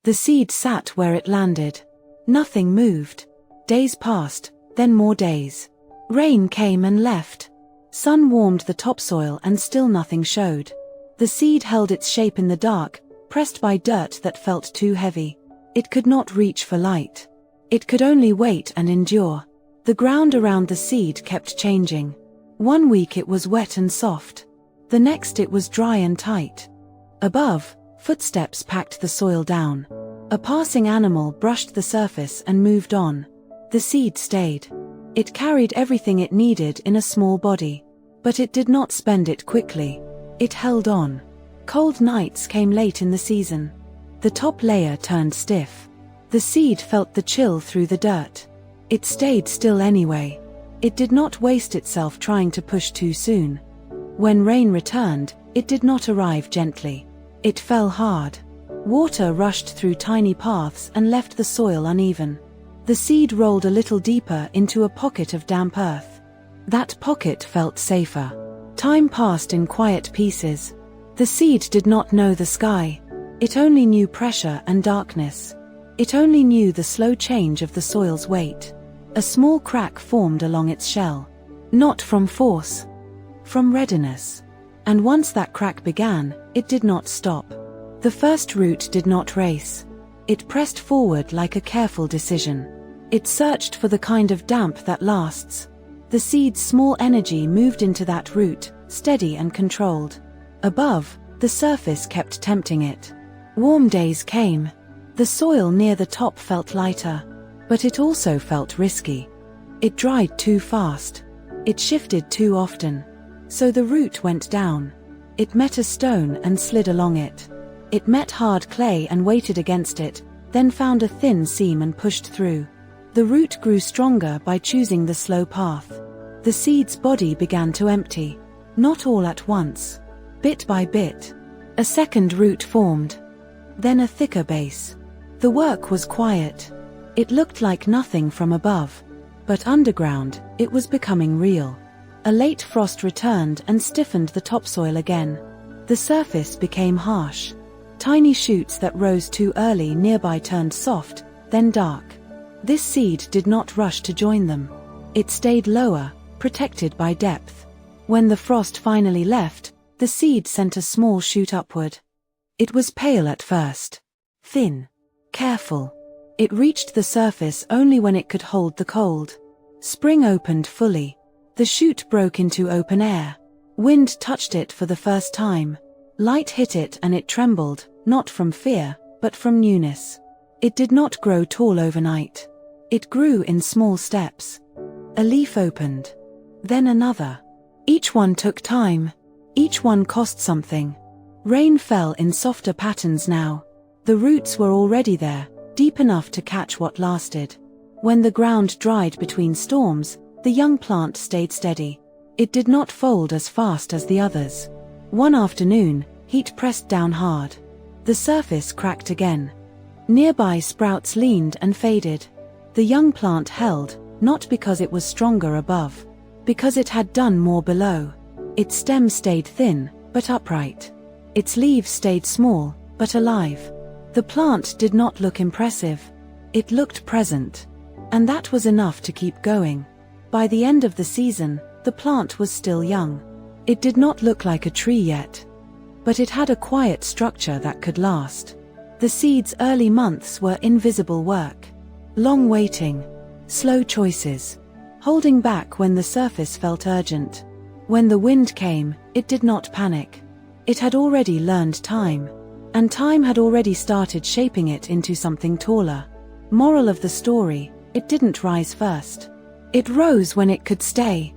The seed sat where it landed. Nothing moved. Days passed, then more days. Rain came and left. Sun warmed the topsoil and still nothing showed. The seed held its shape in the dark, pressed by dirt that felt too heavy. It could not reach for light. It could only wait and endure. The ground around the seed kept changing. One week it was wet and soft. The next it was dry and tight. Above, footsteps packed the soil down. A passing animal brushed the surface and moved on. The seed stayed. It carried everything it needed in a small body. But it did not spend it quickly. It held on. Cold nights came late in the season. The top layer turned stiff. The seed felt the chill through the dirt. It stayed still anyway. It did not waste itself trying to push too soon. When rain returned, it did not arrive gently. It fell hard. Water rushed through tiny paths and left the soil uneven. The seed rolled a little deeper into a pocket of damp earth. That pocket felt safer. Time passed in quiet pieces. The seed did not know the sky. It only knew pressure and darkness. It only knew the slow change of the soil's weight. A small crack formed along its shell. Not from force. From readiness. And once that crack began, it did not stop. The first root did not race. It pressed forward like a careful decision. It searched for the kind of damp that lasts. The seed's small energy moved into that root, steady and controlled. Above, the surface kept tempting it. Warm days came. The soil near the top felt lighter. But it also felt risky. It dried too fast. It shifted too often. So the root went down. It met a stone and slid along it. It met hard clay and waited against it, then found a thin seam and pushed through. The root grew stronger by choosing the slow path. The seed's body began to empty. Not all at once. Bit by bit. A second root formed. Then a thicker base. The work was quiet. It looked like nothing from above. But underground, it was becoming real. A late frost returned and stiffened the topsoil again. The surface became harsh. Tiny shoots that rose too early nearby turned soft, then dark. This seed did not rush to join them. It stayed lower, protected by depth. When the frost finally left, the seed sent a small shoot upward. It was pale at first. Thin. Careful. It reached the surface only when it could hold the cold. Spring opened fully. The shoot broke into open air. Wind touched it for the first time. Light hit it and it trembled, not from fear, but from newness. It did not grow tall overnight. It grew in small steps. A leaf opened. Then another. Each one took time. Each one cost something. Rain fell in softer patterns now. The roots were already there, deep enough to catch what lasted. When the ground dried between storms, the young plant stayed steady. It did not fold as fast as the others. One afternoon, heat pressed down hard. The surface cracked again. Nearby sprouts leaned and faded. The young plant held, not because it was stronger above, because it had done more below. Its stem stayed thin, but upright. Its leaves stayed small, but alive. The plant did not look impressive. It looked present. And that was enough to keep going. By the end of the season, the plant was still young. It did not look like a tree yet. But it had a quiet structure that could last. The seed's early months were invisible work. Long waiting. Slow choices. Holding back when the surface felt urgent. When the wind came, it did not panic. It had already learned time. And time had already started shaping it into something taller. Moral of the story, it didn't rise first. It rose when it could stay.